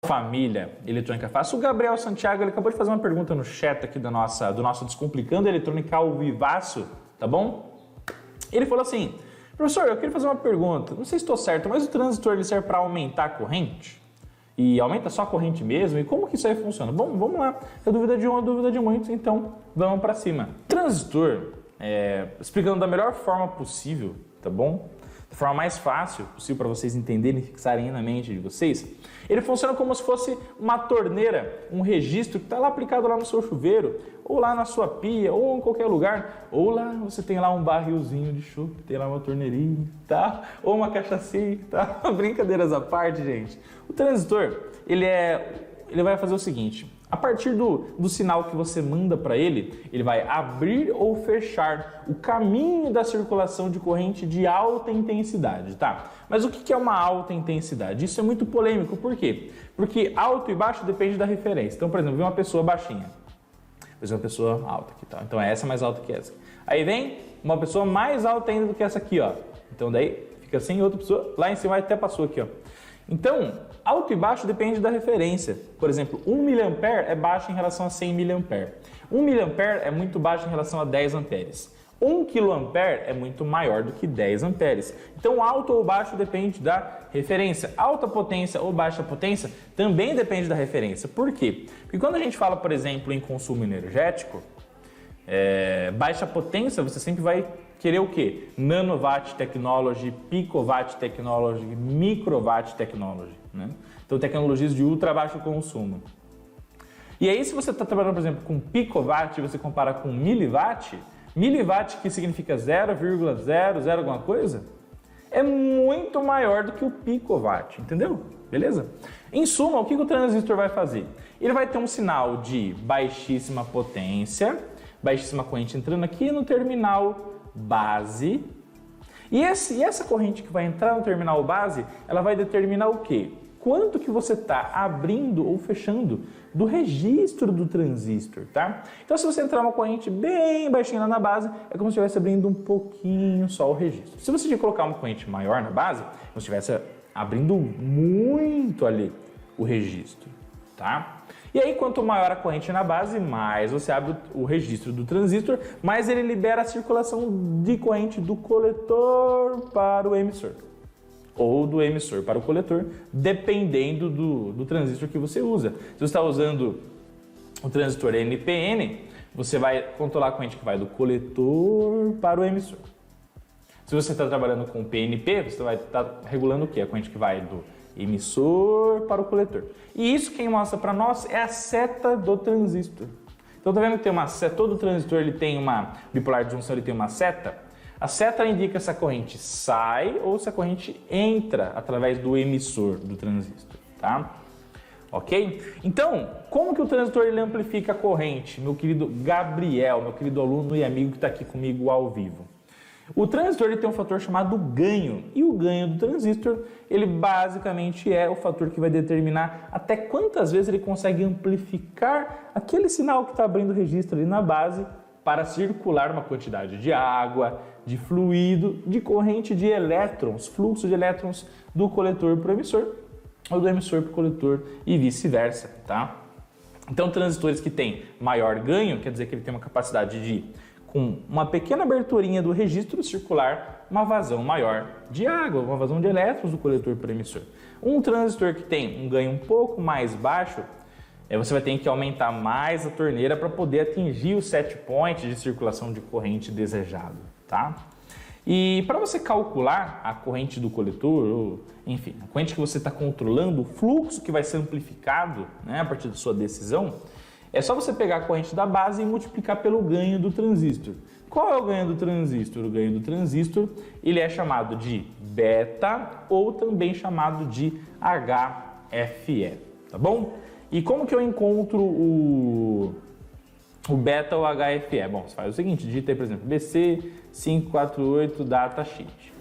Família Eletrônica Fácil. O Gabriel Santiago ele acabou de fazer uma pergunta no chat aqui do nosso Descomplicando Eletrônica ao Vivaço, tá bom? Ele falou assim: professor, eu queria fazer uma pergunta, não sei se estou certo, mas o transistor ele serve para aumentar a corrente? E aumenta só a corrente mesmo? E como que isso aí funciona? Bom, vamos lá, é dúvida de um, é dúvida de muitos, então vamos para cima. Transistor, explicando da melhor forma possível, tá bom? Da forma mais fácil possível para vocês entenderem e fixarem na mente de vocês, ele funciona como se fosse uma torneira, um registro que está lá aplicado lá no seu chuveiro, ou lá na sua pia, ou em qualquer lugar, ou lá você tem lá um barrilzinho de chope, tem lá uma torneirinha, tá? Ou uma cachaçinha, tá? Brincadeiras à parte, gente. O transistor, ele vai fazer o seguinte: a partir do sinal que você manda para ele, ele vai abrir ou fechar o caminho da circulação de corrente de alta intensidade, tá? Mas o que é uma alta intensidade? Isso é muito polêmico, por quê? Porque alto e baixo depende da referência. Então, por exemplo, vem uma pessoa baixinha, depois uma pessoa alta aqui, tá? Então essa é mais alta que essa. Aí vem uma pessoa mais alta ainda do que essa aqui, ó. Então daí fica assim, outra pessoa lá em cima até passou aqui, ó. Então, alto e baixo depende da referência. Por exemplo, 1 mA é baixo em relação a 100 mA. 1 mA é muito baixo em relação a 10 amperes. 1 kA é muito maior do que 10 amperes. Então, alto ou baixo depende da referência. Alta potência ou baixa potência também depende da referência. Por quê? Porque quando a gente fala, por exemplo, em consumo energético, baixa potência, você sempre vai querer o quê? Nanowatt technology, picowatt technology, microwatt technology, né? Então, tecnologias de ultra baixo consumo. E aí, se você está trabalhando, por exemplo, com picowatt e você compara com miliwatt, miliwatt, que significa 0,00 alguma coisa, é muito maior do que o picowatt, entendeu? Beleza? Em suma, o que o transistor vai fazer? Ele vai ter um sinal de baixíssima potência, baixíssima corrente entrando aqui no terminal base. E essa corrente que vai entrar no terminal base, ela vai determinar o quê? Quanto que você está abrindo ou fechando do registro do transistor, tá? Então, se você entrar uma corrente bem baixinha lá na base, é como se estivesse abrindo um pouquinho só o registro. Se você colocar uma corrente maior na base, é como se estivesse abrindo muito ali o registro, tá? E aí, quanto maior a corrente na base, mais você abre o registro do transistor, mais ele libera a circulação de corrente do coletor para o emissor. Ou do emissor para o coletor, dependendo do transistor que você usa. Se você está usando o transistor NPN, você vai controlar a corrente que vai do coletor para o emissor. Se você está trabalhando com PNP, você vai estar regulando o quê? A corrente que vai do emissor para o coletor. E isso quem mostra para nós é a seta do transistor. Então tá vendo que tem uma seta, todo transistor ele tem uma bipolar de junção, ele tem uma seta. A seta indica se a corrente sai ou se a corrente entra através do emissor do transistor, tá? Ok? Então, como que o transistor ele amplifica a corrente? Meu querido Gabriel, meu querido aluno e amigo que está aqui comigo ao vivo. O transistor ele tem um fator chamado ganho, e o ganho do transistor, ele basicamente é o fator que vai determinar até quantas vezes ele consegue amplificar aquele sinal que está abrindo o registro ali na base para circular uma quantidade de água, de fluido, de corrente de elétrons, fluxo de elétrons do coletor para o emissor, ou do emissor para o coletor e vice-versa, tá? Então, transistores que têm maior ganho, quer dizer que ele tem uma capacidade de, com uma pequena aberturinha do registro circular, uma vazão maior de água, uma vazão de elétrons do coletor para o emissor. Um transistor que tem um ganho um pouco mais baixo, você vai ter que aumentar mais a torneira para poder atingir o set point de circulação de corrente desejado, tá? E para você calcular a corrente do coletor, ou, enfim, a corrente que você está controlando, o fluxo que vai ser amplificado, né, a partir da sua decisão, é só você pegar a corrente da base e multiplicar pelo ganho do transistor. Qual é o ganho do transistor? O ganho do transistor ele é chamado de beta ou também chamado de HFE, tá bom? E como que eu encontro o beta ou HFE? Bom, você faz o seguinte, digita aí, por exemplo, BC548 datasheet.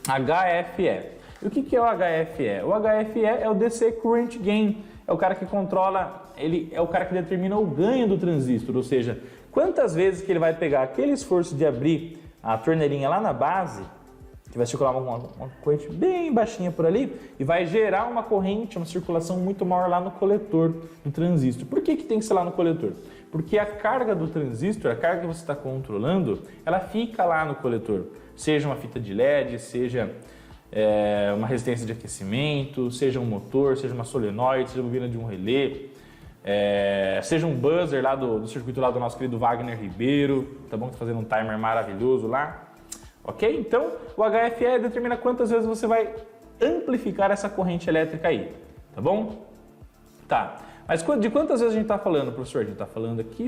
HFE. E o que é o HFE? O HFE é o DC Current Gain. É o cara que controla, ele é o cara que determina o ganho do transistor, ou seja, quantas vezes que ele vai pegar aquele esforço de abrir a torneirinha lá na base que vai circular uma corrente bem baixinha por ali e vai gerar uma corrente, uma circulação muito maior lá no coletor do transistor. Por que tem que ser lá no coletor? Porque a carga do transistor, a carga que você está controlando, ela fica lá no coletor. Seja uma fita de LED, seja uma resistência de aquecimento, seja um motor, seja uma solenoide, seja uma bobina de um relé, seja um buzzer lá do circuito lá do nosso querido Wagner Ribeiro, tá bom? Tá fazendo um timer maravilhoso lá. Ok? Então, o HFE determina quantas vezes você vai amplificar essa corrente elétrica aí, tá bom? Tá, mas de quantas vezes a gente está falando, professor? A gente está falando aqui,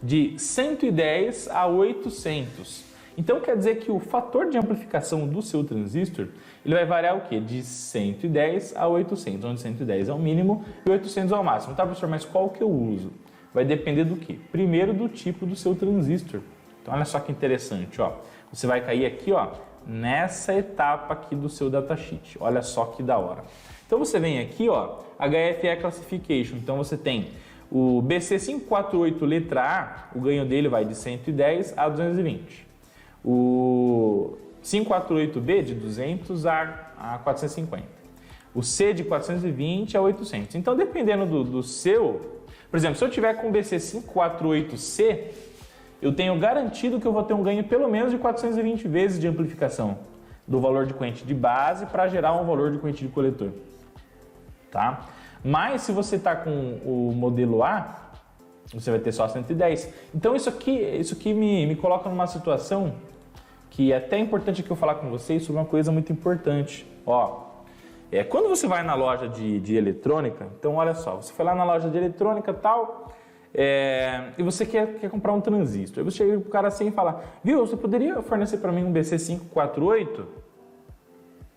de 110 a 800. Então, quer dizer que o fator de amplificação do seu transistor, ele vai variar o quê? De 110 a 800, onde 110 é o mínimo e 800 é o máximo. Tá, professor, mas qual que eu uso? Vai depender do quê? Primeiro, do tipo do seu transistor. Então, olha só que interessante, ó. Você vai cair aqui, ó, nessa etapa aqui do seu datasheet. Olha só que da hora. Então, você vem aqui, ó, HFE Classification. Então, você tem o BC548 letra A, o ganho dele vai de 110 a 220. O 548B de 200 a 450. O C de 420 a 800. Então, dependendo do seu... Por exemplo, se eu tiver com o BC548C... eu tenho garantido que eu vou ter um ganho pelo menos de 420 vezes de amplificação do valor de corrente de base para gerar um valor de corrente de coletor, tá? Mas se você está com o modelo A, você vai ter só 110. Então isso aqui me coloca numa situação que é até importante que eu falar com vocês sobre uma coisa muito importante. Quando você vai na loja de eletrônica, então olha só, você foi lá na loja de eletrônica tal... e você quer comprar um transistor. Aí você chega pro cara assim e fala: viu, você poderia fornecer para mim um BC548?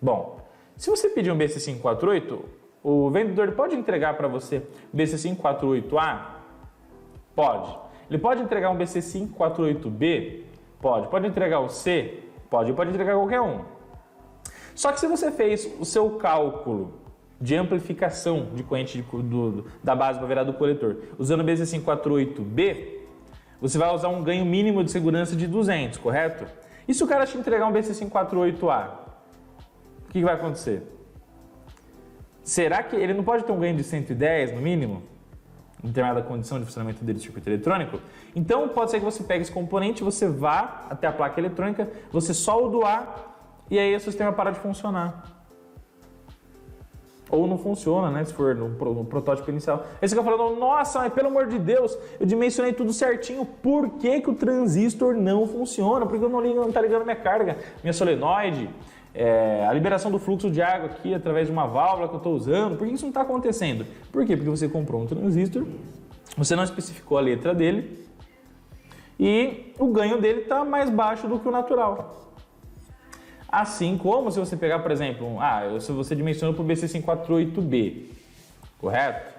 Bom, se você pedir um BC548, o vendedor pode entregar para você BC548A? Pode. Ele pode entregar um BC548B? Pode. Pode entregar o C? Pode. Pode entregar qualquer um. Só que se você fez o seu cálculo de amplificação de corrente da base para virar do coletor, usando o BC548B, você vai usar um ganho mínimo de segurança de 200, correto? E se o cara te entregar um BC548A, o que vai acontecer? Será que ele não pode ter um ganho de 110 no mínimo? Em determinada condição de funcionamento dele do circuito eletrônico? Então pode ser que você pegue esse componente, você vá até a placa eletrônica, você solda o A e aí o sistema para de funcionar. Ou não funciona, né? Se for no protótipo inicial. Aí você fica falando: nossa, mas pelo amor de Deus, eu dimensionei tudo certinho. Por que o transistor não funciona? Por que não está ligando minha carga, minha solenoide, a liberação do fluxo de água aqui através de uma válvula que eu estou usando? Por que isso não está acontecendo? Por quê? Porque você comprou um transistor, você não especificou a letra dele e o ganho dele está mais baixo do que o natural. Assim como se você pegar, por exemplo, se você dimensionou para o BC548B, correto?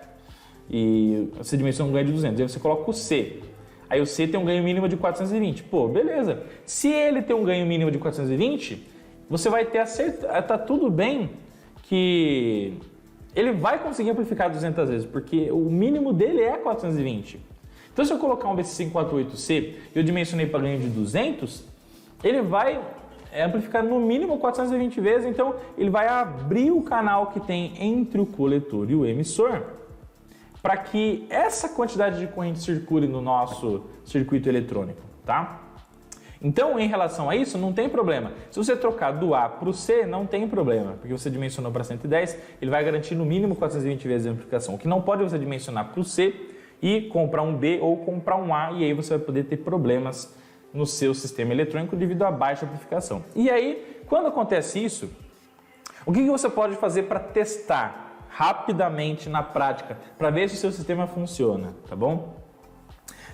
E você dimensiona um ganho de 200, aí você coloca o C. Aí o C tem um ganho mínimo de 420. Pô, beleza. Se ele tem um ganho mínimo de 420, você vai ter tá tudo bem que ele vai conseguir amplificar 200 vezes, porque o mínimo dele é 420. Então, se eu colocar um BC548C e eu dimensionei para ganho de 200, ele vai amplificar no mínimo 420 vezes, então ele vai abrir o canal que tem entre o coletor e o emissor para que essa quantidade de corrente circule no nosso circuito eletrônico, tá? Então, em relação a isso, não tem problema. Se você trocar do A para o C, não tem problema, porque você dimensionou para 110, ele vai garantir no mínimo 420 vezes a amplificação. O que não pode você dimensionar para o C e comprar um B ou comprar um A, e aí você vai poder ter problemas no seu sistema eletrônico devido à baixa amplificação. E aí, quando acontece isso, o que você pode fazer para testar rapidamente na prática, para ver se o seu sistema funciona, tá bom?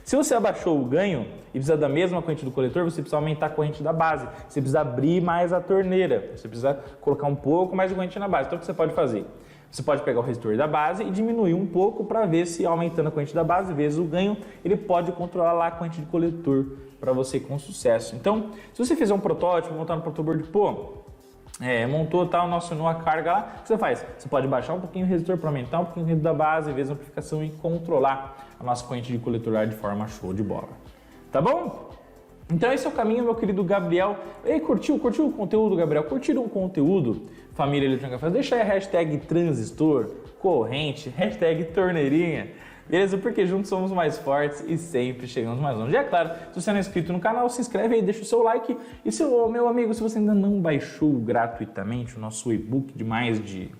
Se você abaixou o ganho e precisa da mesma corrente do coletor, você precisa aumentar a corrente da base, você precisa abrir mais a torneira, você precisa colocar um pouco mais de corrente na base. Então, o que você pode fazer? Você pode pegar o resistor da base e diminuir um pouco para ver se aumentando a corrente da base, vezes o ganho, ele pode controlar lá a corrente de coletor para você com sucesso. Então, se você fizer um protótipo, montar no protoboard, montou tal, nocionou a carga lá, o que você faz? Você pode baixar um pouquinho o resistor para aumentar um pouquinho da base, vezes a amplificação e controlar a nossa corrente de coletor lá de forma show de bola. Tá bom? Então esse é o caminho, meu querido Gabriel. Ei, curtiu o conteúdo, Gabriel? Curtiram o conteúdo? Família Eletrônica Fácil? Deixa aí a hashtag transistor, corrente, hashtag torneirinha. Beleza? Porque juntos somos mais fortes e sempre chegamos mais longe. E é claro, se você não é inscrito no canal, se inscreve aí, deixa o seu like. E meu amigo, se você ainda não baixou gratuitamente o nosso e-book de mais de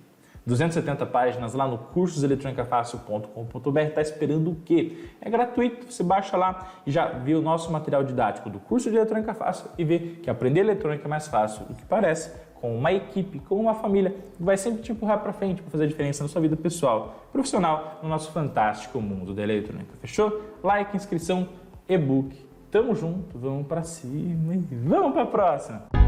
270 páginas lá no cursoseletronicafácil.com.br, tá esperando o quê? É gratuito, você baixa lá e já vê o nosso material didático do curso de Eletrônica Fácil e vê que aprender eletrônica é mais fácil do que parece, com uma equipe, com uma família que vai sempre te empurrar para frente para fazer a diferença na sua vida pessoal, profissional, no nosso fantástico mundo da eletrônica. Fechou? Like, inscrição, e-book. Tamo junto, vamos para cima e vamos para a próxima!